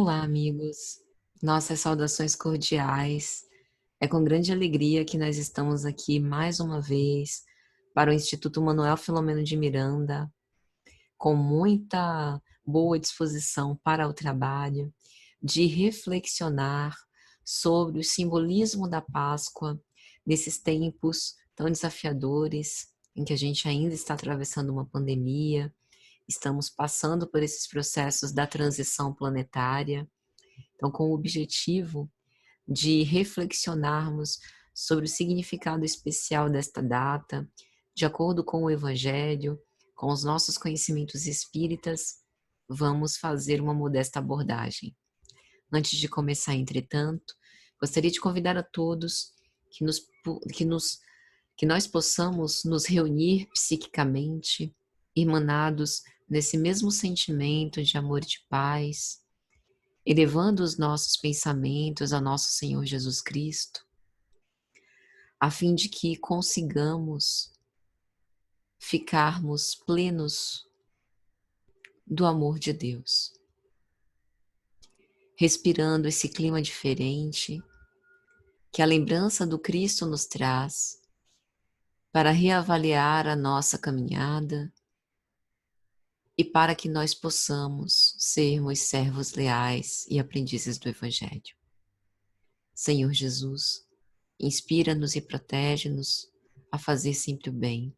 Olá, amigos. Nossas saudações cordiais. É com grande alegria que nós estamos aqui mais uma vez para o Instituto Manuel Filomeno de Miranda, com muita boa disposição para o trabalho, de reflexionar sobre o simbolismo da Páscoa nesses tempos tão desafiadores em que a gente ainda está atravessando uma pandemia, estamos passando por esses processos da transição planetária. Então, com o objetivo de reflexionarmos sobre o significado especial desta data, de acordo com o Evangelho, com os nossos conhecimentos espíritas, vamos fazer uma modesta abordagem. Antes de começar, entretanto, gostaria de convidar a todos que, que, nos, que nós possamos nos reunir psiquicamente, irmanados nesse mesmo sentimento de amor e de paz, elevando os nossos pensamentos a nosso Senhor Jesus Cristo, a fim de que consigamos ficarmos plenos do amor de Deus, respirando esse clima diferente que a lembrança do Cristo nos traz para reavaliar a nossa caminhada e para que nós possamos sermos servos leais e aprendizes do Evangelho. Senhor Jesus, inspira-nos e protege-nos a fazer sempre o bem.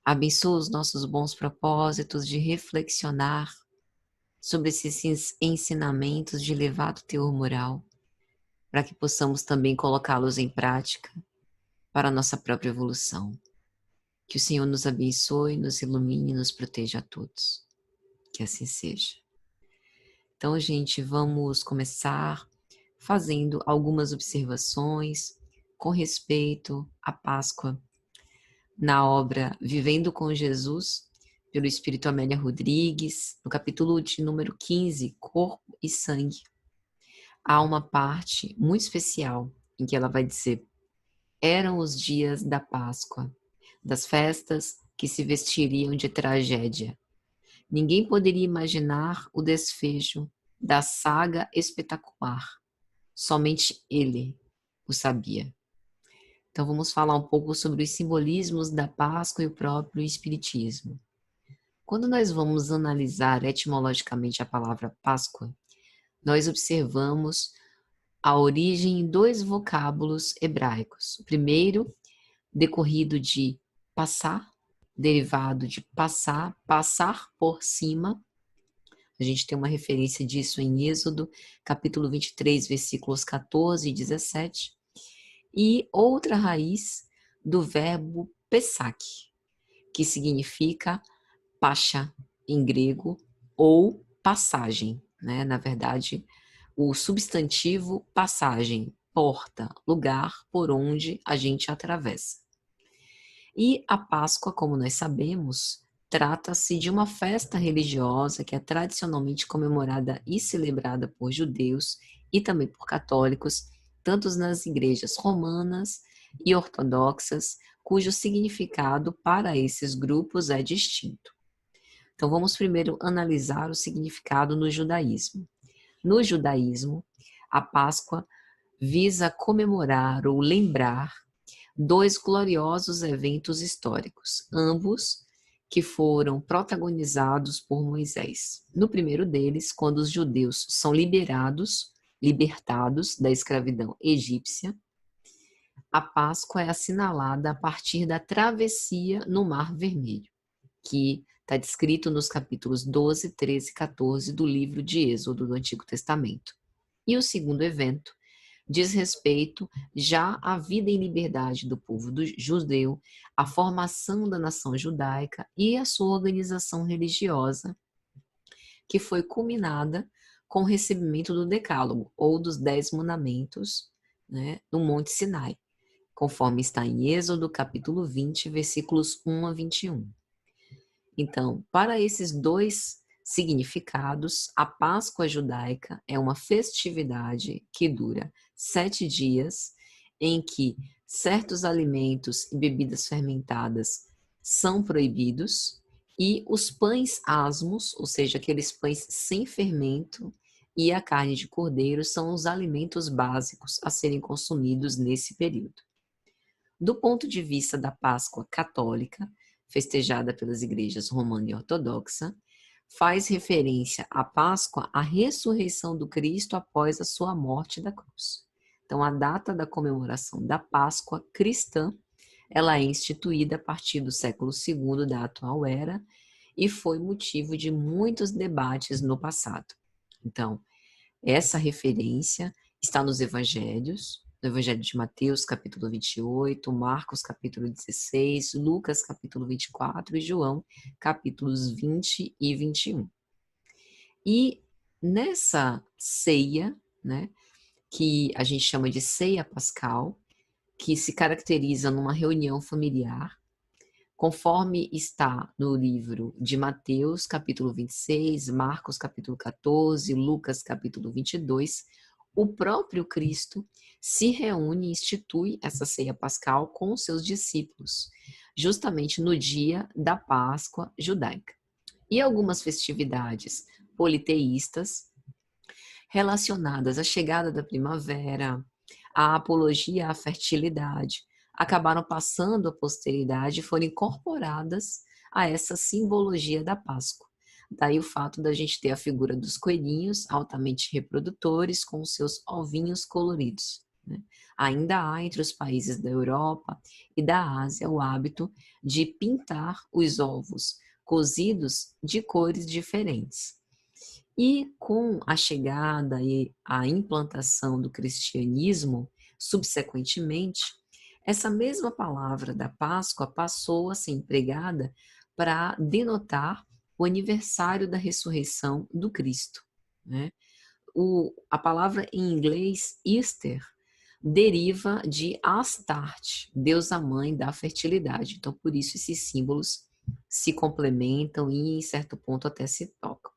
Abençoa os nossos bons propósitos de reflexionar sobre esses ensinamentos de elevado teor moral, para que possamos também colocá-los em prática para a nossa própria evolução. Que o Senhor nos abençoe, nos ilumine e nos proteja a todos. Que assim seja. Então, gente, vamos começar fazendo algumas observações com respeito à Páscoa na obra Vivendo com Jesus, pelo Espírito Amélia Rodrigues, no capítulo de número 15, Corpo e Sangue. Há uma parte muito especial em que ela vai dizer: eram os dias da Páscoa, das festas que se vestiriam de tragédia. Ninguém poderia imaginar o desfecho da saga espetacular. Somente ele o sabia. Então vamos falar um pouco sobre os simbolismos da Páscoa e o próprio Espiritismo. Quando nós vamos analisar etimologicamente a palavra Páscoa, nós observamos a origem em dois vocábulos hebraicos. O primeiro, decorrido de passar, derivado de passar, passar por cima. A gente tem uma referência disso em Êxodo, capítulo 23, versículos 14 e 17. E outra raiz do verbo pesak, que significa pascha em grego, ou passagem, né? Na verdade, o substantivo passagem, porta, lugar por onde a gente atravessa. E a Páscoa, como nós sabemos, trata-se de uma festa religiosa que é tradicionalmente comemorada e celebrada por judeus e também por católicos, tanto nas igrejas romanas e ortodoxas, cujo significado para esses grupos é distinto. Então vamos primeiro analisar o significado no judaísmo. No judaísmo, a Páscoa visa comemorar ou lembrar dois gloriosos eventos históricos, ambos que foram protagonizados por Moisés. No primeiro deles, quando os judeus são libertados da escravidão egípcia, a Páscoa é assinalada a partir da travessia no Mar Vermelho, que está descrito nos capítulos 12, 13 e 14 do livro de Êxodo do Antigo Testamento. E o segundo evento diz respeito já à vida em liberdade do povo judeu, à formação da nação judaica e à sua organização religiosa, que foi culminada com o recebimento do Decálogo, ou dos 10 mandamentos, né, no Monte Sinai, conforme está em Êxodo, capítulo 20, versículos 1 a 21. Então, para esses dois significados, a Páscoa judaica é uma festividade que dura 7 dias, em que certos alimentos e bebidas fermentadas são proibidos e os pães asmos, ou seja, aqueles pães sem fermento, e a carne de cordeiro são os alimentos básicos a serem consumidos nesse período. Do ponto de vista da Páscoa católica, festejada pelas igrejas romana e ortodoxa, faz referência à Páscoa à ressurreição do Cristo após a sua morte da cruz. Então, a data da comemoração da Páscoa cristã, ela é instituída a partir do século II da atual era e foi motivo de muitos debates no passado. Então, essa referência está nos evangelhos, no Evangelho de Mateus, capítulo 28, Marcos, capítulo 16, Lucas, capítulo 24 e João, capítulos 20 e 21. E nessa ceia, né, que a gente chama de ceia pascal, que se caracteriza numa reunião familiar, conforme está no livro de Mateus, capítulo 26, Marcos, capítulo 14, Lucas, capítulo 22, o próprio Cristo se reúne e institui essa ceia pascal com os seus discípulos, justamente no dia da Páscoa judaica. E algumas festividades politeístas relacionadas à chegada da primavera, à apologia à fertilidade, acabaram passando à posteridade e foram incorporadas a essa simbologia da Páscoa. Daí o fato da gente ter a figura dos coelhinhos altamente reprodutores com os seus ovinhos coloridos, né? Ainda há entre os países da Europa e da Ásia o hábito de pintar os ovos cozidos de cores diferentes. E com a chegada e a implantação do cristianismo, subsequentemente, essa mesma palavra da Páscoa passou a ser empregada para denotar o aniversário da ressurreição do Cristo, né? A palavra em inglês Easter deriva de Astarte, deusa mãe da fertilidade. Então, por isso, esses símbolos se complementam e, em certo ponto, até se tocam.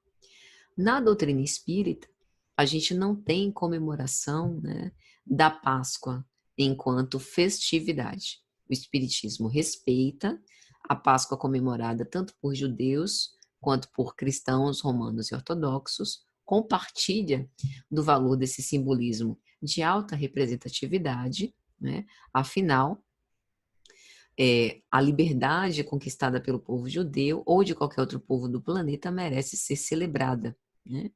Na doutrina espírita, a gente não tem comemoração, né, da Páscoa enquanto festividade. O espiritismo respeita a Páscoa comemorada tanto por judeus quanto por cristãos, romanos e ortodoxos, compartilha do valor desse simbolismo de alta representatividade, né? Afinal, a liberdade conquistada pelo povo judeu ou de qualquer outro povo do planeta merece ser celebrada, né?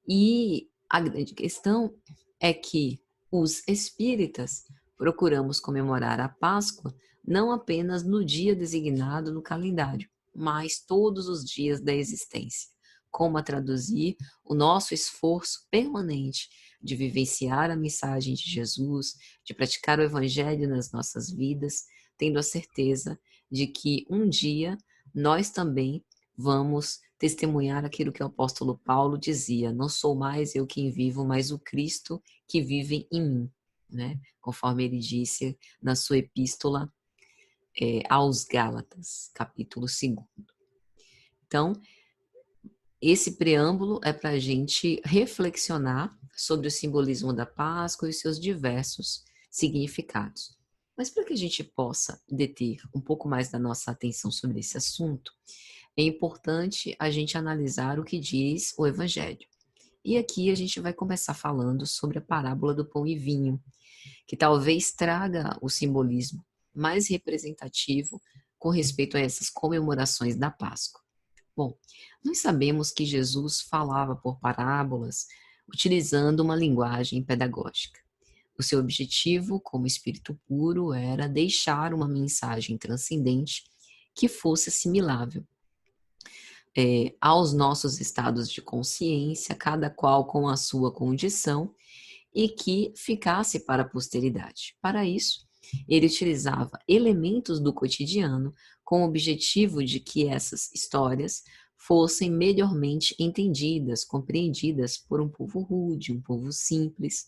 E a grande questão é que os espíritas procuramos comemorar a Páscoa não apenas no dia designado no calendário, mas todos os dias da existência, como a traduzir o nosso esforço permanente de vivenciar a mensagem de Jesus, de praticar o evangelho nas nossas vidas, tendo a certeza de que um dia nós também vamos testemunhar aquilo que o apóstolo Paulo dizia: não sou mais eu quem vivo, mas o Cristo que vive em mim, né? Conforme ele disse na sua epístola aos Gálatas, capítulo 2. Então, esse preâmbulo é para a gente reflexionar sobre o simbolismo da Páscoa e seus diversos significados. Mas para que a gente possa deter um pouco mais da nossa atenção sobre esse assunto, é importante a gente analisar o que diz o Evangelho. E aqui a gente vai começar falando sobre a parábola do pão e vinho, que talvez traga o simbolismo mais representativo com respeito a essas comemorações da Páscoa. Bom, nós sabemos que Jesus falava por parábolas, utilizando uma linguagem pedagógica. O seu objetivo, como espírito puro, era deixar uma mensagem transcendente que fosse assimilável aos nossos estados de consciência, cada qual com a sua condição, e que ficasse para a posteridade. Para isso, ele utilizava elementos do cotidiano com o objetivo de que essas histórias fossem melhormente entendidas, compreendidas por um povo rude, um povo simples,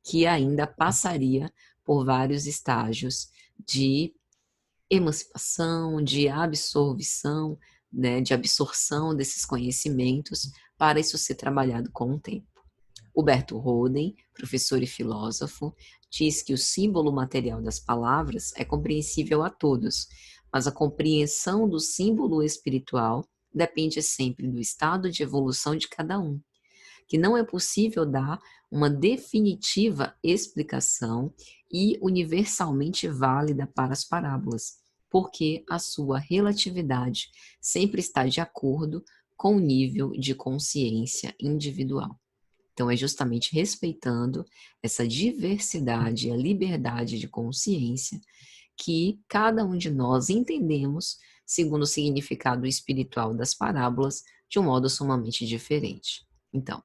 que ainda passaria por vários estágios de emancipação, de absorção, né, de absorção desses conhecimentos, para isso ser trabalhado com o tempo. Huberto Roden, professor e filósofo, diz que o símbolo material das palavras é compreensível a todos, mas a compreensão do símbolo espiritual depende sempre do estado de evolução de cada um. que não é possível dar uma definitiva explicação e universalmente válida para as parábolas, porque a sua relatividade sempre está de acordo com o nível de consciência individual. Então, é justamente respeitando essa diversidade e a liberdade de consciência que cada um de nós entendemos segundo o significado espiritual das parábolas de um modo sumamente diferente. Então,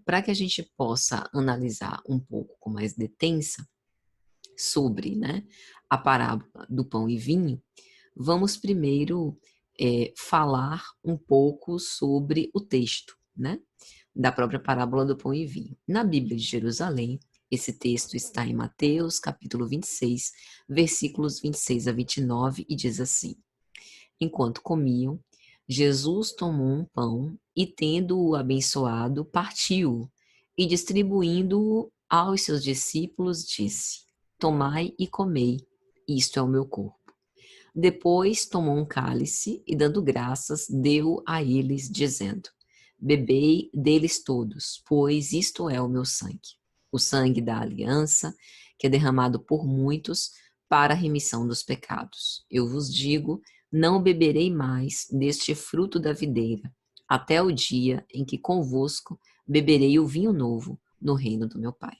para que a gente possa analisar um pouco com mais detença sobre, né, a parábola do pão e vinho, vamos primeiro falar um pouco sobre o texto, né, da própria parábola do pão e vinho. Na Bíblia de Jerusalém, esse texto está em Mateus, capítulo 26, versículos 26 a 29, e diz assim: Enquanto comiam, Jesus tomou um pão e, tendo-o abençoado, partiu-o e, distribuindo-o aos seus discípulos, disse: Tomai e comei, isto é o meu corpo. Depois tomou um cálice e, dando graças, deu a eles, dizendo: Bebei deles todos, pois isto é o meu sangue, o sangue da aliança, que é derramado por muitos para a remissão dos pecados. Eu vos digo, não beberei mais deste fruto da videira, até o dia em que convosco beberei o vinho novo no reino do meu Pai.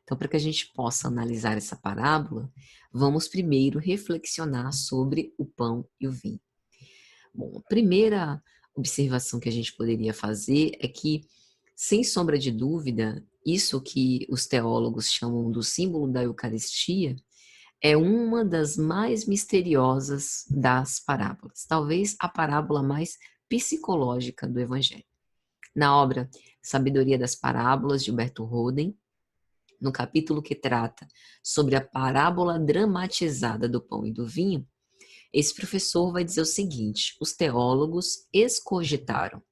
Então, para que a gente possa analisar essa parábola, vamos primeiro reflexionar sobre o pão e o vinho. Bom, a primeira observação que a gente poderia fazer é que, sem sombra de dúvida, isso que os teólogos chamam do símbolo da Eucaristia é uma das mais misteriosas das parábolas, talvez a parábola mais psicológica do Evangelho. Na obra Sabedoria das Parábolas, de Humberto Roden, no capítulo que trata sobre a parábola dramatizada do pão e do vinho, esse professor vai dizer o seguinte: os teólogos escogitaram,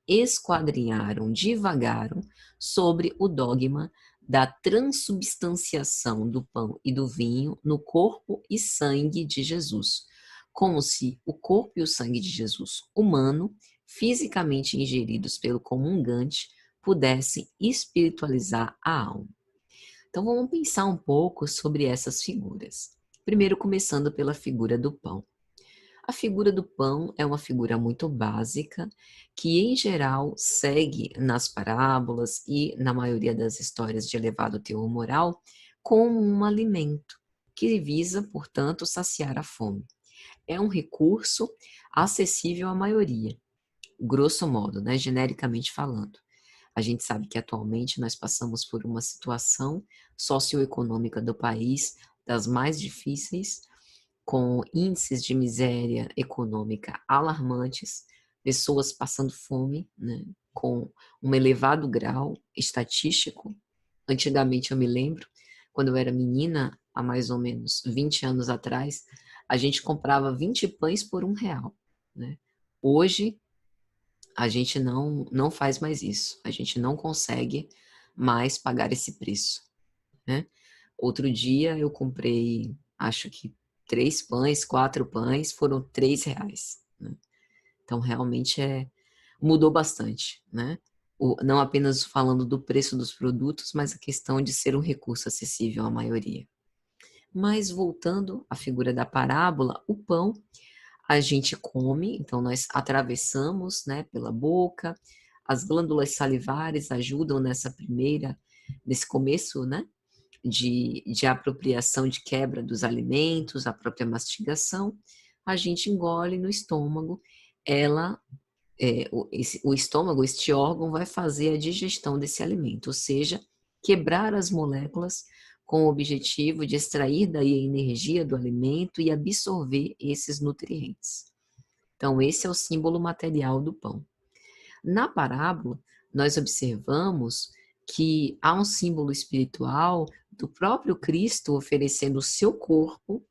esquadrinharam, divagaram sobre o dogma da transubstanciação do pão e do vinho no corpo e sangue de Jesus, como se o corpo e o sangue de Jesus humano, fisicamente ingeridos pelo comungante, pudessem espiritualizar a alma. Então vamos pensar um pouco sobre essas figuras. Primeiro, começando pela figura do pão. A figura do pão é uma figura muito básica, que em geral segue nas parábolas e na maioria das histórias de elevado teor moral como um alimento, que visa, portanto, saciar a fome. É um recurso acessível à maioria, grosso modo, né, genericamente falando. A gente sabe que atualmente nós passamos por uma situação socioeconômica do país das mais difíceis, com índices de miséria econômica alarmantes, pessoas passando fome, né, com um elevado grau estatístico. Antigamente eu me lembro, quando eu era menina, há mais ou menos 20 anos atrás, a gente comprava 20 pães por R$ 1, né? Hoje, a gente não faz mais isso. A gente não consegue mais pagar esse preço, né? Outro dia eu comprei, acho que 3 pães, 4 pães, foram R$ 3, né? Então realmente mudou bastante, né? Não apenas falando do preço dos produtos, mas a questão de ser um recurso acessível à maioria. Mas voltando à figura da parábola, o pão a gente come, então nós atravessamos, né, pela boca, as glândulas salivares ajudam nesse começo, né, de apropriação, de quebra dos alimentos, a própria mastigação, a gente engole no estômago, ela, o estômago, este órgão, vai fazer a digestão desse alimento, ou seja, quebrar as moléculas com o objetivo de extrair daí a energia do alimento e absorver esses nutrientes. Então, esse é o símbolo material do pão. Na parábola, nós observamos que há um símbolo espiritual do próprio Cristo oferecendo o seu corpo,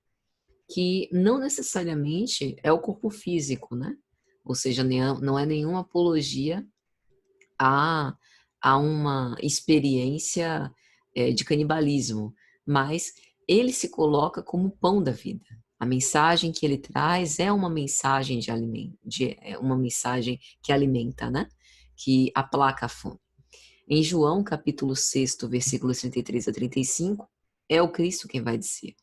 que não necessariamente é o corpo físico, né? Ou seja, não é nenhuma apologia a, a uma experiência de canibalismo, mas ele se coloca como o pão da vida. A mensagem que ele traz é uma mensagem de alimento, uma mensagem que alimenta, né? que aplaca a fome. Em João, capítulo 6, versículos 33 a 35, é o Cristo quem vai dizer: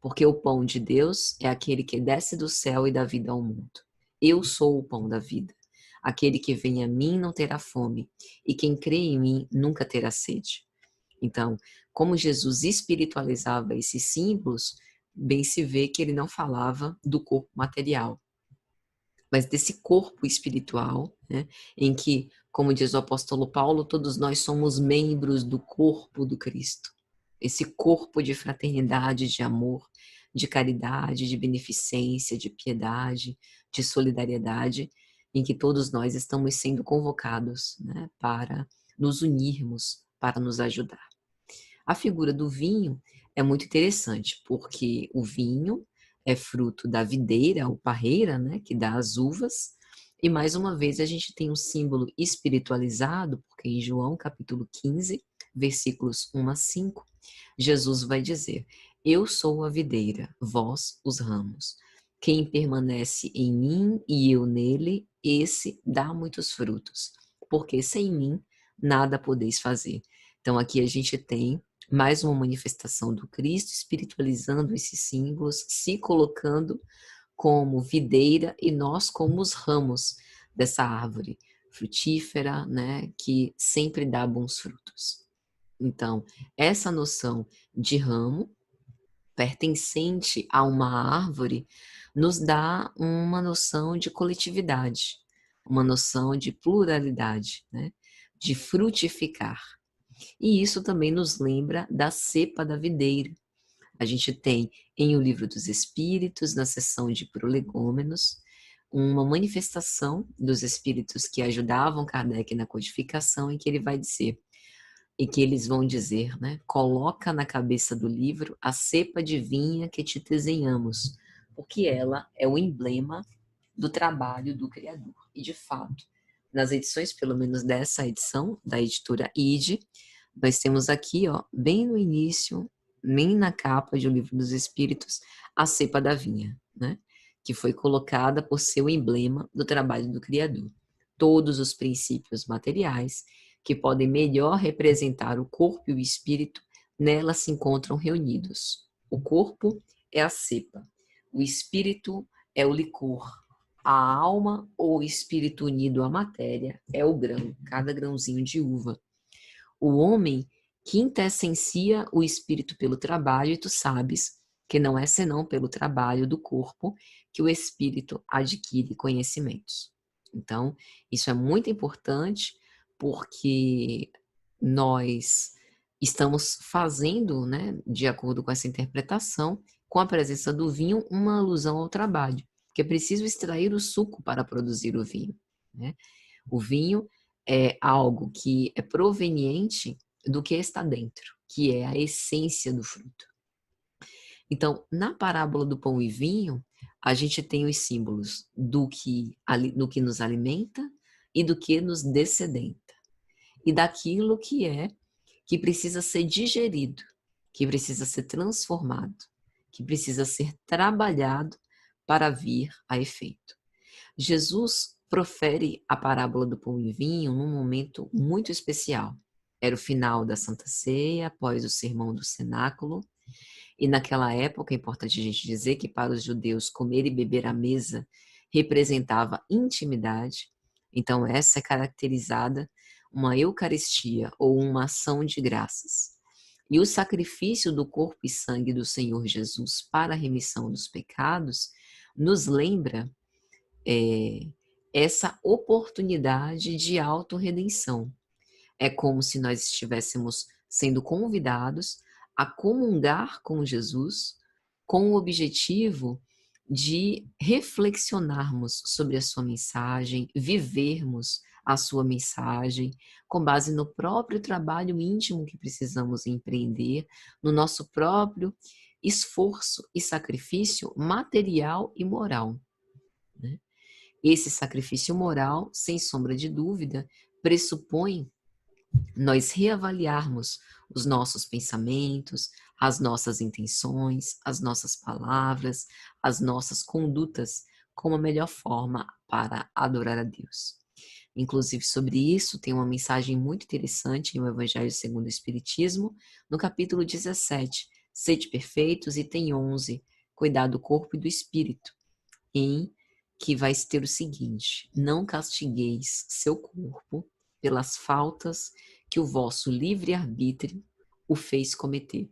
porque o pão de Deus é aquele que desce do céu e dá vida ao mundo. Eu sou o pão da vida. Aquele que vem a mim não terá fome, e quem crê em mim nunca terá sede. Então, como Jesus espiritualizava esses símbolos, bem se vê que ele não falava do corpo material, mas desse corpo espiritual, né, em que, como diz o apóstolo Paulo, todos nós somos membros do corpo do Cristo. Esse corpo de fraternidade, de amor, de caridade, de beneficência, de piedade, de solidariedade, em que todos nós estamos sendo convocados, né, para nos unirmos, para nos ajudar. A figura do vinho é muito interessante, porque o vinho é fruto da videira ou parreira, né, que dá as uvas, e mais uma vez a gente tem um símbolo espiritualizado, porque em João capítulo 15, versículos 1 a 5, Jesus vai dizer: eu sou a videira, vós os ramos. Quem permanece em mim e eu nele, esse dá muitos frutos, porque sem mim nada podeis fazer. Então aqui a gente tem mais uma manifestação do Cristo, espiritualizando esses símbolos, se colocando como videira e nós como os ramos dessa árvore frutífera, né, que sempre dá bons frutos. Então, essa noção de ramo, pertencente a uma árvore, nos dá uma noção de coletividade, uma noção de pluralidade, né, de frutificar. E isso também nos lembra da cepa da videira. A gente tem em O Livro dos Espíritos, na seção de prolegômenos, uma manifestação dos espíritos que ajudavam Kardec na codificação, em que ele vai dizer, e que eles vão dizer, né? Coloca na cabeça do livro a cepa de vinha que te desenhamos, porque ela é o emblema do trabalho do Criador. E, de fato, nas edições, pelo menos dessa edição, da editora ID, nós temos aqui, ó, bem no início, nem na capa de O Livro dos Espíritos, a cepa da vinha, né? Que foi colocada por ser o emblema do trabalho do Criador. Todos os princípios materiais que podem melhor representar o corpo e o espírito, nela se encontram reunidos. O corpo é a cepa, o espírito é o licor, a alma ou espírito unido à matéria é o grão, cada grãozinho de uva. O homem quintessencia o espírito pelo trabalho, e tu sabes que não é senão pelo trabalho do corpo que o espírito adquire conhecimentos. Então, isso é muito importante porque nós estamos fazendo, né, de acordo com essa interpretação, com a presença do vinho, uma alusão ao trabalho, que é preciso extrair o suco para produzir o vinho, né? O vinho é algo que é proveniente do que está dentro, que é a essência do fruto. Então, na parábola do pão e vinho, a gente tem os símbolos do que nos alimenta e do que nos dessedenta. E daquilo que precisa ser digerido, que precisa ser transformado, que precisa ser trabalhado para vir a efeito. Jesus profere a parábola do pão e vinho num momento muito especial. Era o final da Santa Ceia, após o sermão do cenáculo, e naquela época, é importante a gente dizer que para os judeus comer e beber à mesa representava intimidade, então essa é caracterizada uma eucaristia ou uma ação de graças. E o sacrifício do corpo e sangue do Senhor Jesus para a remissão dos pecados nos lembra essa oportunidade de autorredenção. É como se nós estivéssemos sendo convidados a comungar com Jesus com o objetivo de reflexionarmos sobre a sua mensagem, vivermos a sua mensagem com base no próprio trabalho íntimo que precisamos empreender, no nosso próprio esforço e sacrifício material e moral, né? Esse sacrifício moral, sem sombra de dúvida, pressupõe nós reavaliarmos os nossos pensamentos, as nossas intenções, as nossas palavras, as nossas condutas como a melhor forma para adorar a Deus. Inclusive, sobre isso, tem uma mensagem muito interessante em O Evangelho segundo o Espiritismo, no capítulo 17, Sede perfeitos, item 11, Cuidar do corpo e do espírito, em que vai ter o seguinte: não castigueis seu corpo pelas faltas que o vosso livre-arbítrio o fez cometer,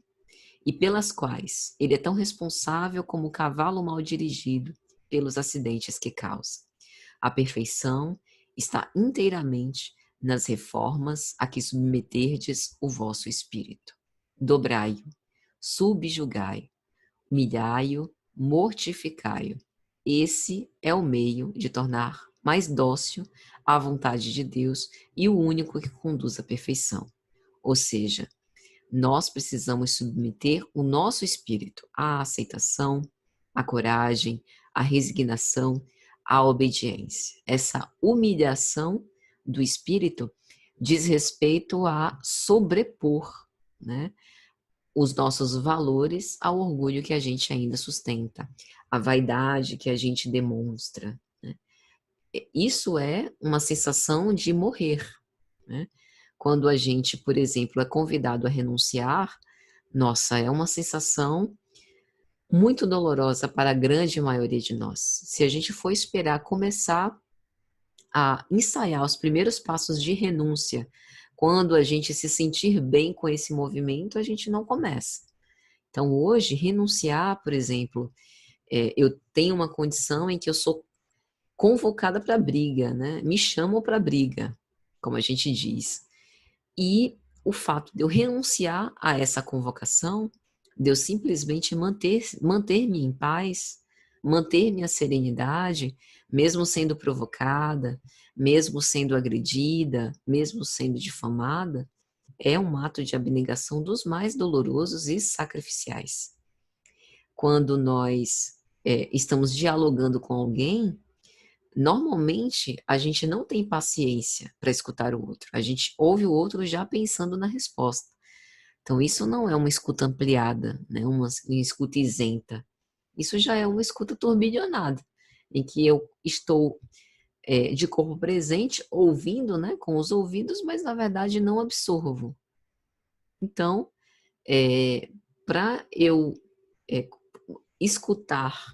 e pelas quais ele é tão responsável como o cavalo mal dirigido pelos acidentes que causa. A perfeição está inteiramente nas reformas a que submeterdes o vosso espírito. Dobrai-o, subjugai-o, humilhai-o, mortificai-o. Esse é o meio de tornar mais dócil a vontade de Deus e o único que conduz à perfeição. Ou seja, nós precisamos submeter o nosso espírito à aceitação, à coragem, à resignação, à obediência. Essa humilhação do espírito diz respeito a sobrepor, né, os nossos valores ao orgulho que a gente ainda sustenta, à vaidade que a gente demonstra, né? Isso é uma sensação de morrer, né? Quando a gente, por exemplo, é convidado a renunciar, nossa, é uma sensação muito dolorosa para a grande maioria de nós. Se a gente for esperar começar a ensaiar os primeiros passos de renúncia, quando a gente se sentir bem com esse movimento, a gente não começa. Então, hoje, renunciar, por exemplo, eu tenho uma condição em que eu sou convocada para briga, né? Me chamam para briga, como a gente diz. E o fato de eu renunciar a essa convocação, de eu simplesmente manter-me em paz, manter minha serenidade, mesmo sendo provocada, mesmo sendo agredida, mesmo sendo difamada, é um ato de abnegação dos mais dolorosos e sacrificiais. Quando nós estamos dialogando com alguém, normalmente a gente não tem paciência para escutar o outro. A gente ouve o outro já pensando na resposta. Então, isso não é uma escuta ampliada, né? Uma escuta isenta. Isso já é uma escuta turbilhonada, em que eu estou de corpo presente, ouvindo, né, com os ouvidos, mas na verdade não absorvo. Então, para eu é, escutar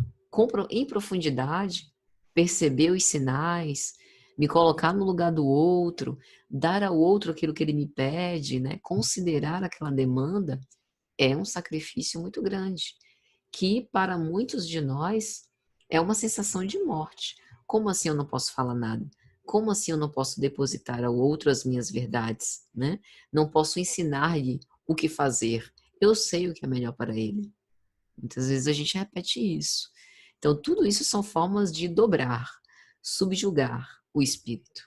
em profundidade, perceber os sinais, me colocar no lugar do outro, dar ao outro aquilo que ele me pede, né? Considerar aquela demanda, é um sacrifício muito grande, que para muitos de nós é uma sensação de morte. Como assim eu não posso falar nada? Como assim eu não posso depositar ao outro as minhas verdades, né? Não posso ensinar-lhe o que fazer. Eu sei o que é melhor para ele. Muitas vezes a gente repete isso. Então, tudo isso são formas de dobrar, subjugar o espírito.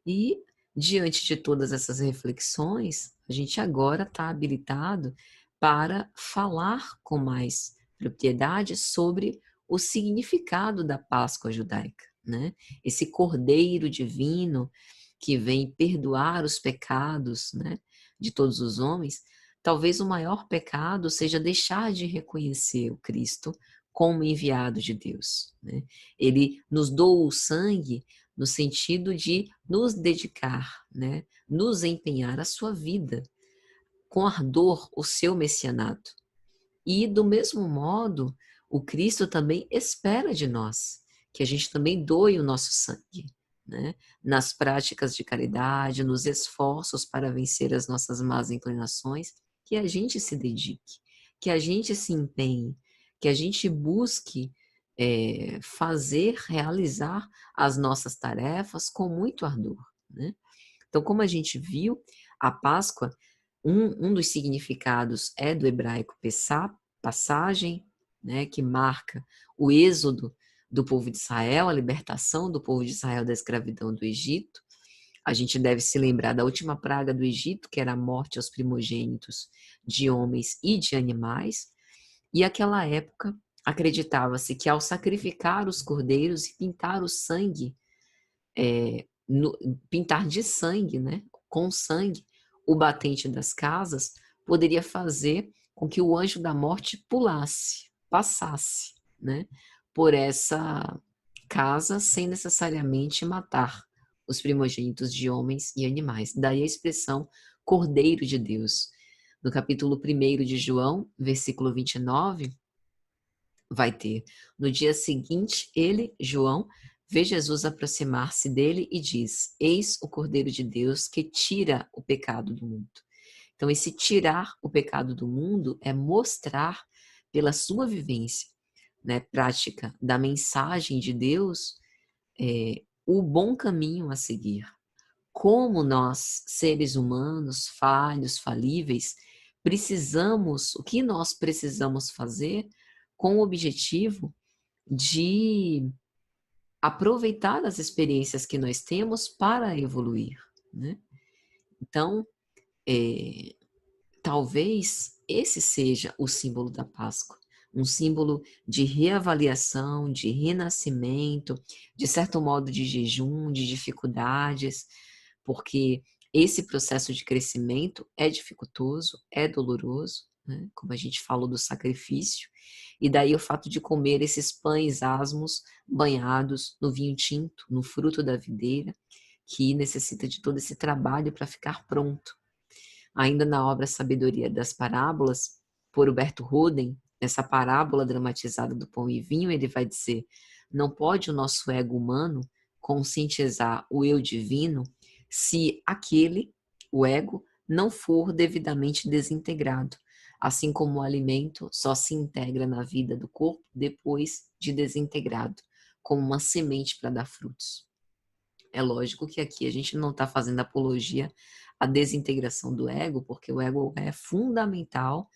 E, diante de todas essas reflexões, a gente agora está habilitado para falar com mais propriedade sobre o significado da Páscoa judaica, né? Esse Cordeiro Divino que vem perdoar os pecados, né, de todos os homens. Talvez o maior pecado seja deixar de reconhecer o Cristo como enviado de Deus, né? Ele nos doa o sangue no sentido de nos dedicar, né? Nos empenhar a sua vida, com ardor, o seu messianato. E, do mesmo modo, o Cristo também espera de nós que a gente também doe o nosso sangue, né? Nas práticas de caridade, nos esforços para vencer as nossas más inclinações, que a gente se dedique, que a gente se empenhe, que a gente busque fazer, realizar as nossas tarefas com muito ardor, né? Então, como a gente viu, a Páscoa, um dos significados é do hebraico Pessá, passagem, né, que marca o êxodo do povo de Israel, a libertação do povo de Israel da escravidão do Egito. A gente deve se lembrar da última praga do Egito, que era a morte aos primogênitos de homens e de animais. E aquela época acreditava-se que ao sacrificar os cordeiros e pintar o sangue, pintar de sangue, né, com sangue, o batente das casas, poderia fazer com que o anjo da morte pulasse, passasse, né, por essa casa sem necessariamente matar os primogênitos de homens e animais. Daí a expressão Cordeiro de Deus. No capítulo 1 de João, versículo 29, vai ter: no dia seguinte, ele, João, vê Jesus aproximar-se dele e diz: Eis o Cordeiro de Deus que tira o pecado do mundo. Então, esse tirar o pecado do mundo é mostrar pela sua vivência, né, prática da mensagem de Deus, o bom caminho a seguir. Como nós, seres humanos, falhos, falíveis, o que nós precisamos fazer com o objetivo de aproveitar as experiências que nós temos para evoluir, né? Então, talvez esse seja o símbolo da Páscoa, um símbolo de reavaliação, de renascimento, de certo modo de jejum, de dificuldades, porque esse processo de crescimento é dificultoso, é doloroso, né? Como a gente falou do sacrifício, e daí o fato de comer esses pães asmos banhados no vinho tinto, no fruto da videira, que necessita de todo esse trabalho para ficar pronto. Ainda na obra Sabedoria das Parábolas, por Huberto Roden, essa parábola dramatizada do pão e vinho, ele vai dizer: não pode o nosso ego humano conscientizar o eu divino se aquele, o ego, não for devidamente desintegrado, assim como o alimento só se integra na vida do corpo depois de desintegrado, como uma semente para dar frutos. É lógico que aqui a gente não está fazendo apologia à desintegração do ego, porque o ego é fundamental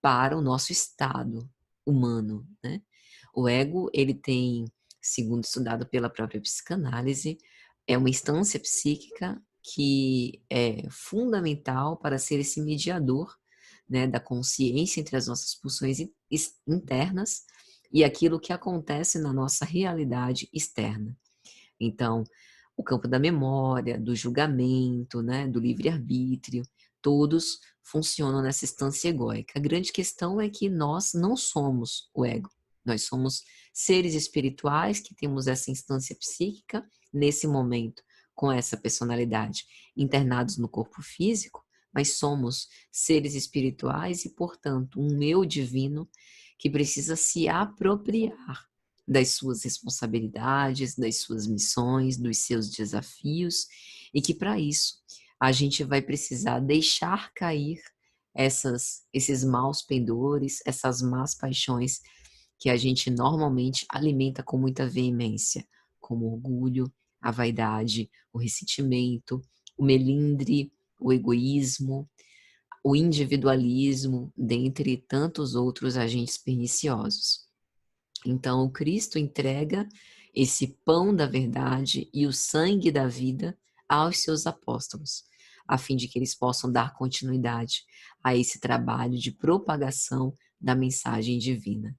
para o nosso estado humano, né? O ego, ele tem, segundo estudado pela própria psicanálise, é uma instância psíquica que é fundamental para ser esse mediador, né, da consciência entre as nossas pulsões internas e aquilo que acontece na nossa realidade externa. Então, o campo da memória, do julgamento, né, do livre-arbítrio, todos funcionam nessa instância egóica. A grande questão é que nós não somos o ego. Nós somos seres espirituais que temos essa instância psíquica nesse momento, com essa personalidade, internados no corpo físico, mas somos seres espirituais e, portanto, um eu divino que precisa se apropriar das suas responsabilidades, das suas missões, dos seus desafios, e que para isso a gente vai precisar deixar cair esses maus pendores, essas más paixões que a gente normalmente alimenta com muita veemência, como o orgulho, a vaidade, o ressentimento, o melindre, o egoísmo, o individualismo, dentre tantos outros agentes perniciosos. Então, o Cristo entrega esse pão da verdade e o sangue da vida aos seus apóstolos, a fim de que eles possam dar continuidade a esse trabalho de propagação da mensagem divina.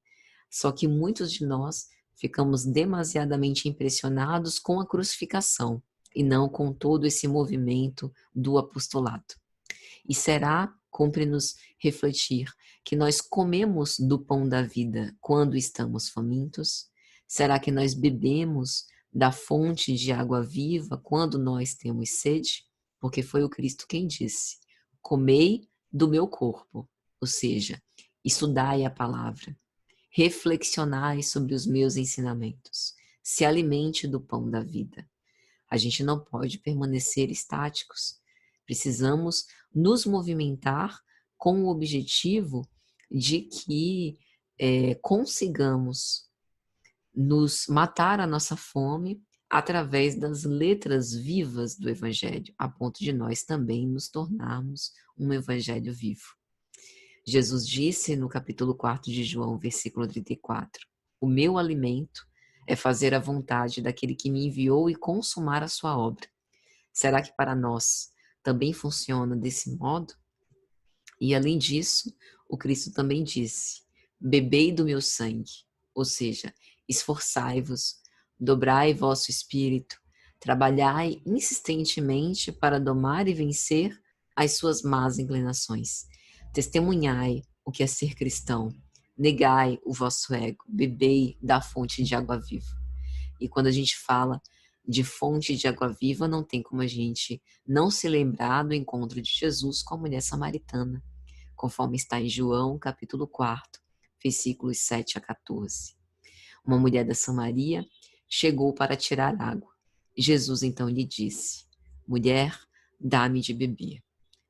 Só que muitos de nós ficamos demasiadamente impressionados com a crucificação e não com todo esse movimento do apostolado. E será, cumpre-nos refletir, que nós comemos do pão da vida quando estamos famintos? Será que nós bebemos da fonte de água viva quando nós temos sede? Porque foi o Cristo quem disse: comei do meu corpo, ou seja, estudai a palavra, reflexionai sobre os meus ensinamentos, se alimente do pão da vida. A gente não pode permanecer estáticos. Precisamos nos movimentar com o objetivo de que consigamos nos matar a nossa fome através das letras vivas do Evangelho, a ponto de nós também nos tornarmos um Evangelho vivo. Jesus disse no capítulo 4 de João, versículo 34, o meu alimento é fazer a vontade daquele que me enviou e consumar a sua obra. Será que para nós também funciona desse modo? E além disso, o Cristo também disse: bebei do meu sangue, ou seja, esforçai-vos, dobrai vosso espírito, trabalhai insistentemente para domar e vencer as suas más inclinações. Testemunhai o que é ser cristão, negai o vosso ego, bebei da fonte de água viva. E quando a gente fala de fonte de água viva, não tem como a gente não se lembrar do encontro de Jesus com a mulher samaritana, conforme está em João, capítulo 4, versículos 7 a 14. Uma mulher da Samaria chegou para tirar água. Jesus então lhe disse: Mulher, dá-me de beber.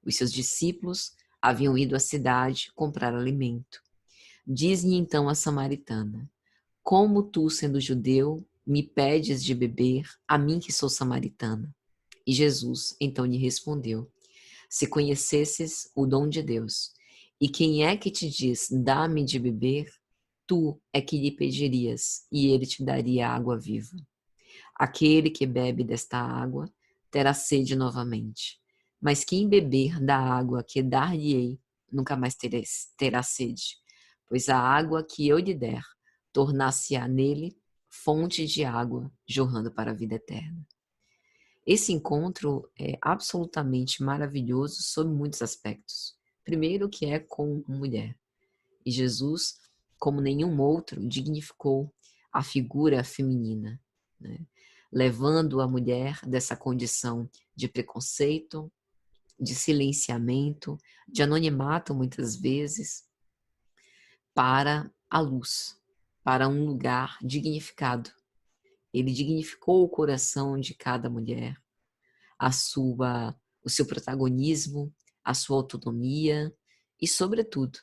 Os seus discípulos haviam ido à cidade comprar alimento. Diz-lhe então a samaritana: Como tu, sendo judeu, me pedes de beber, a mim que sou samaritana? E Jesus então lhe respondeu: Se conhecesses o dom de Deus, e quem é que te diz, dá-me de beber, tu é que lhe pedirias, e ele te daria água viva. Aquele que bebe desta água terá sede novamente. Mas quem beber da água que dar-lhe-ei, nunca mais terá sede, pois a água que eu lhe der tornar-se-á nele fonte de água jorrando para a vida eterna. Esse encontro é absolutamente maravilhoso sob muitos aspectos. Primeiro, que é com mulher. E Jesus, como nenhum outro, dignificou a figura feminina, né? Levando a mulher dessa condição de preconceito, de silenciamento, de anonimato, muitas vezes, para a luz, para um lugar dignificado. Ele dignificou o coração de cada mulher, o seu protagonismo, a sua autonomia e, sobretudo,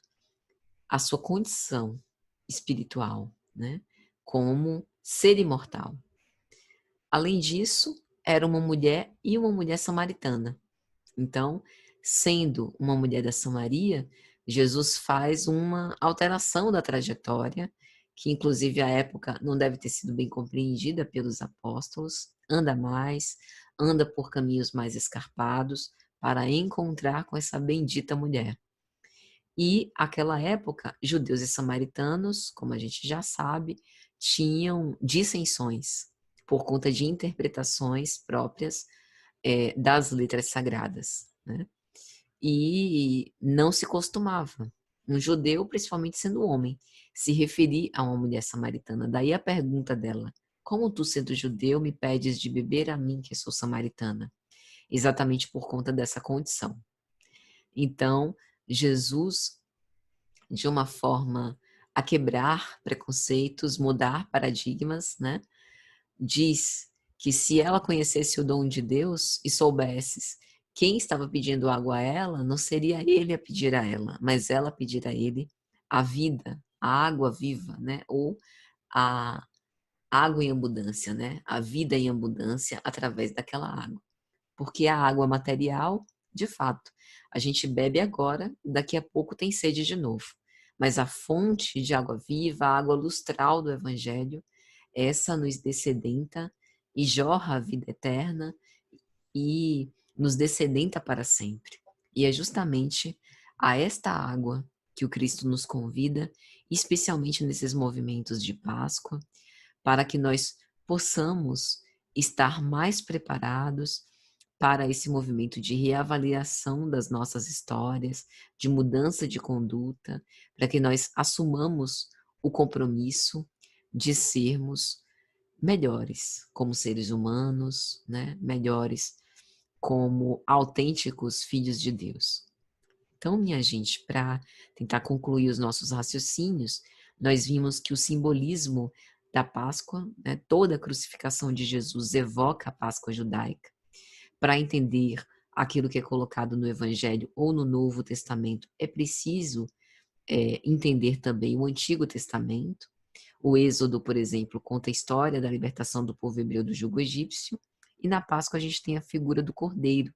a sua condição espiritual, né? Como ser imortal. Além disso, era uma mulher e uma mulher samaritana. Então, sendo uma mulher da Samaria, Jesus faz uma alteração da trajetória, que inclusive à época não deve ter sido bem compreendida pelos apóstolos, anda por caminhos mais escarpados para encontrar com essa bendita mulher. E, aquela época, judeus e samaritanos, como a gente já sabe, tinham dissensões por conta de interpretações próprias das letras sagradas, né? E não se costumava um judeu, principalmente sendo homem, se referir a uma mulher samaritana. Daí a pergunta dela: como tu, sendo judeu, me pedes de beber a mim, que sou samaritana? Exatamente por conta dessa condição. Então, Jesus, de uma forma a quebrar preconceitos, mudar paradigmas, né? Diz que se ela conhecesse o dom de Deus e soubesse quem estava pedindo água a ela, não seria ele a pedir a ela, mas ela pedir a ele a vida, a água viva, né? Ou a água em abundância, né? A vida em abundância através daquela água. Porque a água material, de fato, a gente bebe agora, daqui a pouco tem sede de novo. Mas a fonte de água viva, a água lustral do Evangelho, essa nos descedenta e jorra a vida eterna e nos descedenta para sempre. E é justamente a esta água que o Cristo nos convida, especialmente nesses movimentos de Páscoa, para que nós possamos estar mais preparados para esse movimento de reavaliação das nossas histórias, de mudança de conduta, para que nós assumamos o compromisso de sermos melhores como seres humanos, né? Melhores como autênticos filhos de Deus. Então, minha gente, para tentar concluir os nossos raciocínios, nós vimos que o simbolismo da Páscoa, né, toda a crucificação de Jesus evoca a Páscoa judaica. Para entender aquilo que é colocado no Evangelho ou no Novo Testamento, é preciso entender também o Antigo Testamento. O Êxodo, por exemplo, conta a história da libertação do povo hebreu do jugo egípcio, e na Páscoa a gente tem a figura do Cordeiro,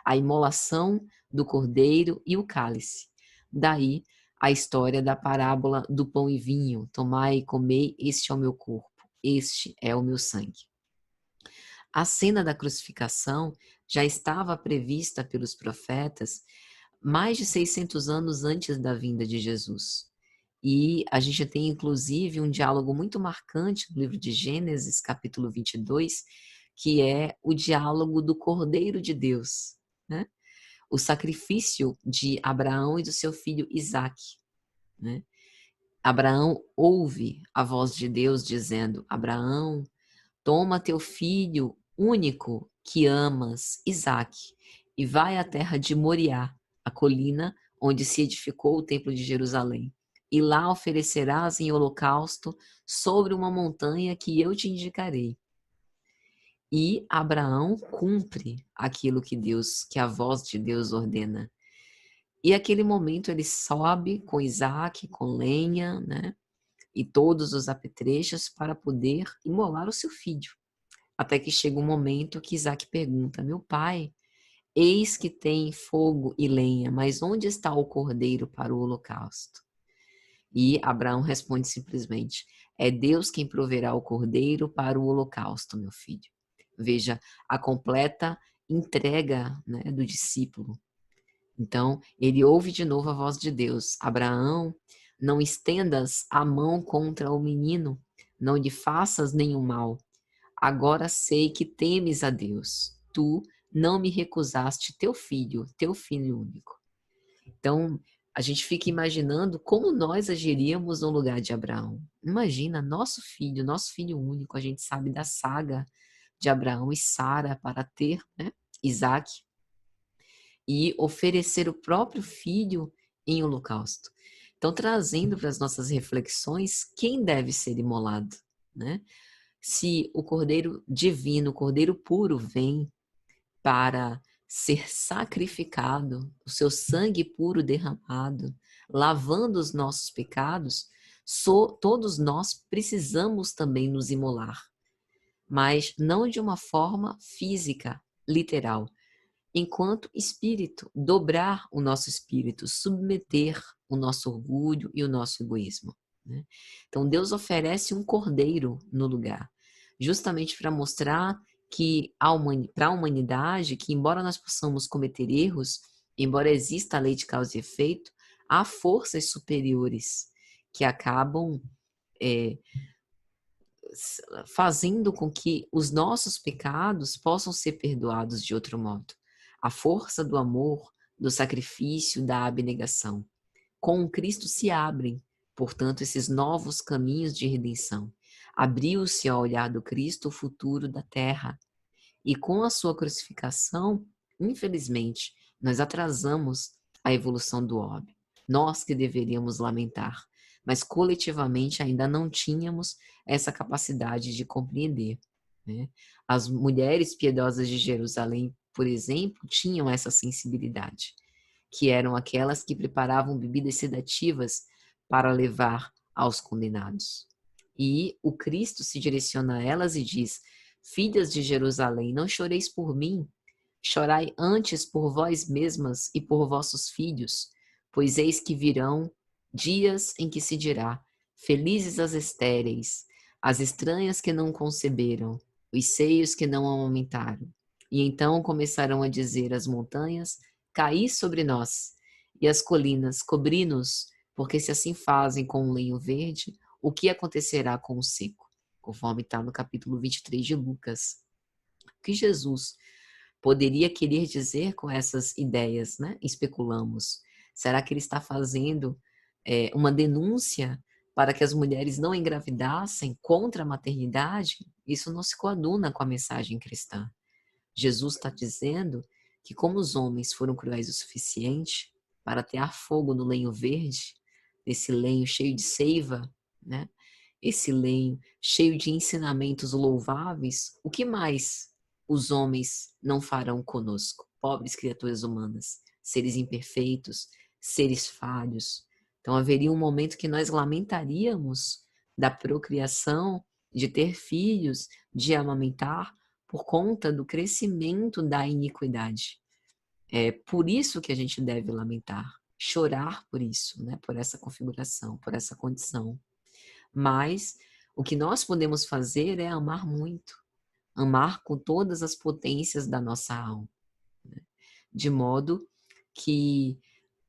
a imolação do Cordeiro e o cálice. Daí a história da parábola do pão e vinho: tomai e comei, este é o meu corpo, este é o meu sangue. A cena da crucificação já estava prevista pelos profetas mais de 600 anos antes da vinda de Jesus. E a gente tem, inclusive, um diálogo muito marcante no livro de Gênesis, capítulo 22, que é o diálogo do Cordeiro de Deus, né? O sacrifício de Abraão e do seu filho Isaque, né? Abraão ouve a voz de Deus dizendo: Abraão, toma teu filho, único que amas, Isaque, e vai à terra de Moriá, a colina onde se edificou o templo de Jerusalém, e lá oferecerás em holocausto sobre uma montanha que eu te indicarei. E Abraão cumpre aquilo que a voz de Deus ordena. E aquele momento ele sobe com Isaque, com lenha, né? E todos os apetrechos para poder imolar o seu filho. Até que chega um momento que Isaque pergunta: meu pai, eis que tem fogo e lenha, mas onde está o cordeiro para o holocausto? E Abraão responde simplesmente: é Deus quem proverá o cordeiro para o holocausto, meu filho. Veja a completa entrega, né, do discípulo. Então, ele ouve de novo a voz de Deus: Abraão, não estendas a mão contra o menino, não lhe faças nenhum mal. Agora sei que temes a Deus. Tu não me recusaste teu filho único. Então, a gente fica imaginando como nós agiríamos no lugar de Abraão. Imagina, nosso filho único, a gente sabe da saga de Abraão e Sara para ter, né, Isaac, e oferecer o próprio filho em holocausto. Então, trazendo para as nossas reflexões, quem deve ser imolado, né? Se o Cordeiro divino, o Cordeiro puro vem para ser sacrificado, o seu sangue puro derramado, lavando os nossos pecados, todos nós precisamos também nos imolar, mas não de uma forma física, literal, enquanto espírito, dobrar o nosso espírito, submeter o nosso orgulho e o nosso egoísmo, né? Então Deus oferece um cordeiro no lugar, justamente para mostrar que para a humanidade, que embora nós possamos cometer erros, embora exista a lei de causa e efeito, há forças superiores que acabam fazendo com que os nossos pecados possam ser perdoados de outro modo. A força do amor, do sacrifício, da abnegação. Com Cristo se abrem, portanto, esses novos caminhos de redenção. Abriu-se ao olhar do Cristo o futuro da terra. E com a sua crucificação, infelizmente, nós atrasamos a evolução do orbe. Nós que deveríamos lamentar, mas coletivamente ainda não tínhamos essa capacidade de compreender, né? As mulheres piedosas de Jerusalém, por exemplo, tinham essa sensibilidade, que eram aquelas que preparavam bebidas sedativas para levar aos condenados. E o Cristo se direciona a elas e diz: filhas de Jerusalém, não choreis por mim, chorai antes por vós mesmas e por vossos filhos, pois eis que virão dias em que se dirá: felizes as estéreis, as estranhas que não conceberam, os seios que não amamentaram. E então começarão a dizer às montanhas: caí sobre nós, e as colinas: cobri-nos, porque se assim fazem com um lenho verde, o que acontecerá com o seco? Conforme está no capítulo 23 de Lucas. O que Jesus poderia querer dizer com essas ideias, né? Especulamos. Será que ele está fazendo uma denúncia para que as mulheres não engravidassem contra a maternidade? Isso não se coaduna com a mensagem cristã. Jesus está dizendo que como os homens foram cruéis o suficiente para atear fogo no lenho verde, esse lenho cheio de seiva, né? Esse lenho cheio de ensinamentos louváveis, o que mais os homens não farão conosco? Pobres criaturas humanas, seres imperfeitos, seres falhos. Então haveria um momento que nós lamentaríamos da procriação, de ter filhos, de amamentar, por conta do crescimento da iniquidade. É por isso que a gente deve lamentar, chorar por isso, né? Por essa configuração, por essa condição. Mas o que nós podemos fazer é amar muito, amar com todas as potências da nossa alma, né? De modo que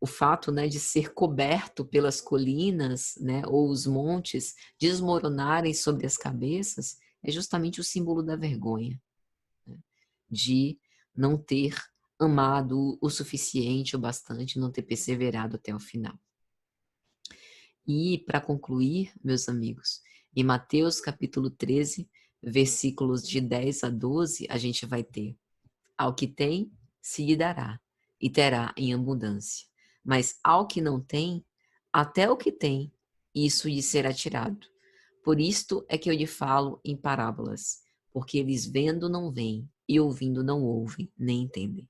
o fato, né, de ser coberto pelas colinas, né, ou os montes desmoronarem sobre as cabeças é justamente o símbolo da vergonha, né, de não ter amado o suficiente ou bastante, não ter perseverado até o final. E, para concluir, meus amigos, em Mateus capítulo 13, versículos de 10 a 12, a gente vai ter: ao que tem, se lhe dará, e terá em abundância. Mas ao que não tem, até o que tem, isso lhe será tirado. Por isto é que eu lhe falo em parábolas, porque eles vendo não veem, e ouvindo não ouvem, nem entendem.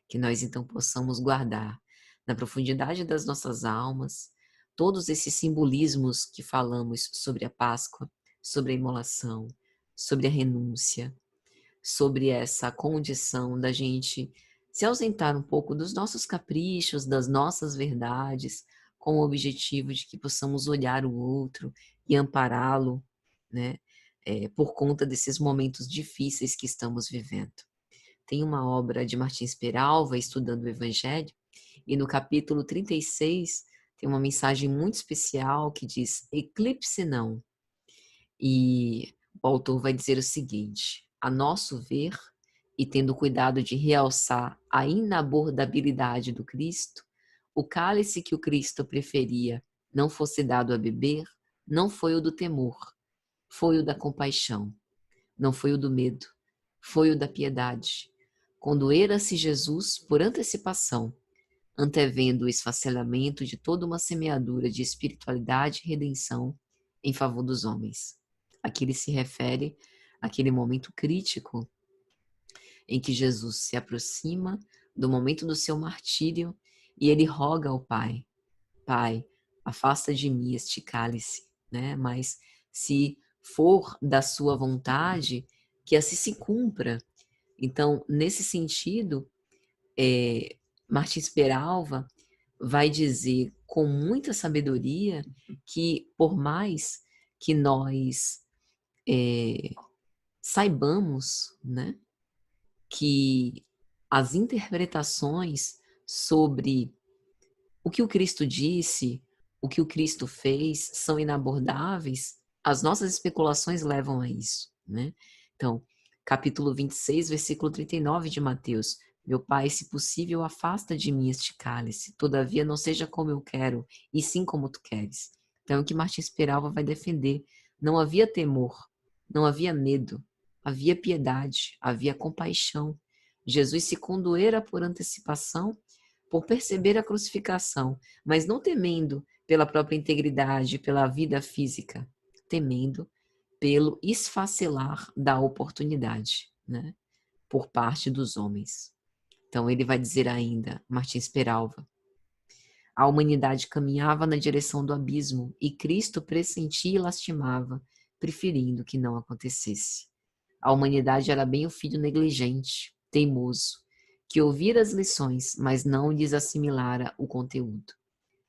Que nós então possamos guardar na profundidade das nossas almas todos esses simbolismos que falamos sobre a Páscoa, sobre a imolação, sobre a renúncia, sobre essa condição da gente se ausentar um pouco dos nossos caprichos, das nossas verdades, com o objetivo de que possamos olhar o outro e ampará-lo, né, por conta desses momentos difíceis que estamos vivendo. Tem uma obra de Martins Peralva, Estudando o Evangelho, e no capítulo 36 tem uma mensagem muito especial que diz: eclipse não. E o autor vai dizer o seguinte: a nosso ver, e tendo cuidado de realçar a inabordabilidade do Cristo, o cálice que o Cristo preferia não fosse dado a beber, não foi o do temor, foi o da compaixão, não foi o do medo, foi o da piedade. Condoera-se Jesus por antecipação, antevendo o esfacelamento de toda uma semeadura de espiritualidade e redenção em favor dos homens. Aqui ele se refere àquele momento crítico em que Jesus se aproxima do momento do seu martírio e ele roga ao Pai: Pai, afasta de mim este cálice, né? Mas se for da sua vontade, que assim se cumpra. Então, nesse sentido, Martins Peralva vai dizer com muita sabedoria que, por mais que nós saibamos, né, que as interpretações sobre o que o Cristo disse, o que o Cristo fez, são inabordáveis, as nossas especulações levam a isso, né? Então, capítulo 26, versículo 39 de Mateus: meu Pai, se possível, afasta de mim este cálice, todavia não seja como eu quero, e sim como tu queres. Então, é o que Martins Peralva vai defender. Não havia temor, não havia medo, havia piedade, havia compaixão. Jesus se condoera por antecipação, por perceber a crucificação, mas não temendo pela própria integridade, pela vida física, temendo pelo esfacelar da oportunidade, né, por parte dos homens. Então ele vai dizer ainda, Martins Peralva: a humanidade caminhava na direção do abismo e Cristo pressentia e lastimava, preferindo que não acontecesse. A humanidade era bem o filho negligente, teimoso, que ouvira as lições, mas não lhes assimilara o conteúdo.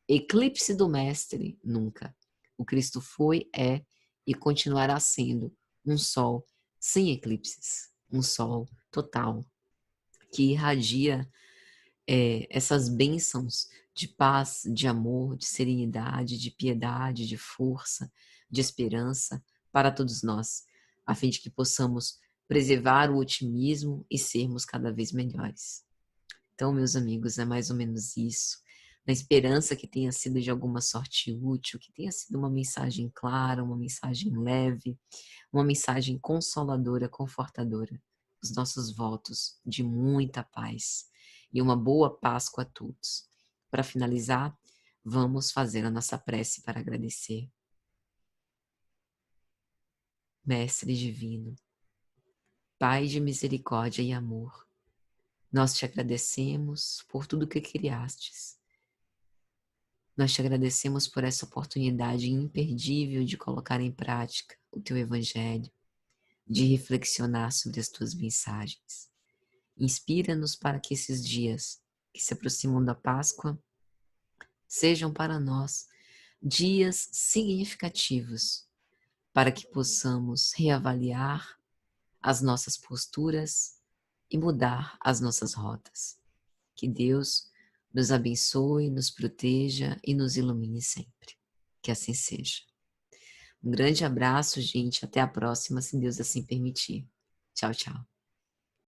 Eclipse do Mestre, nunca. O Cristo foi, é e continuará sendo um sol sem eclipses, um sol total, que irradia essas bênçãos de paz, de amor, de serenidade, de piedade, de força, de esperança para todos nós, a fim de que possamos preservar o otimismo e sermos cada vez melhores. Então, meus amigos, é mais ou menos isso. Na esperança que tenha sido de alguma sorte útil, que tenha sido uma mensagem clara, uma mensagem leve, uma mensagem consoladora, confortadora. Os nossos votos de muita paz e uma boa Páscoa a todos. Para finalizar, vamos fazer a nossa prece para agradecer. Mestre Divino, Pai de misericórdia e amor, nós te agradecemos por tudo que criastes. Nós te agradecemos por essa oportunidade imperdível de colocar em prática o teu Evangelho, de reflexionar sobre as tuas mensagens. Inspira-nos para que esses dias que se aproximam da Páscoa sejam para nós dias significativos, para que possamos reavaliar as nossas posturas e mudar as nossas rotas. Que Deus nos abençoe, nos proteja e nos ilumine sempre. Que assim seja. Um grande abraço, gente. Até a próxima, se Deus assim permitir. Tchau, tchau.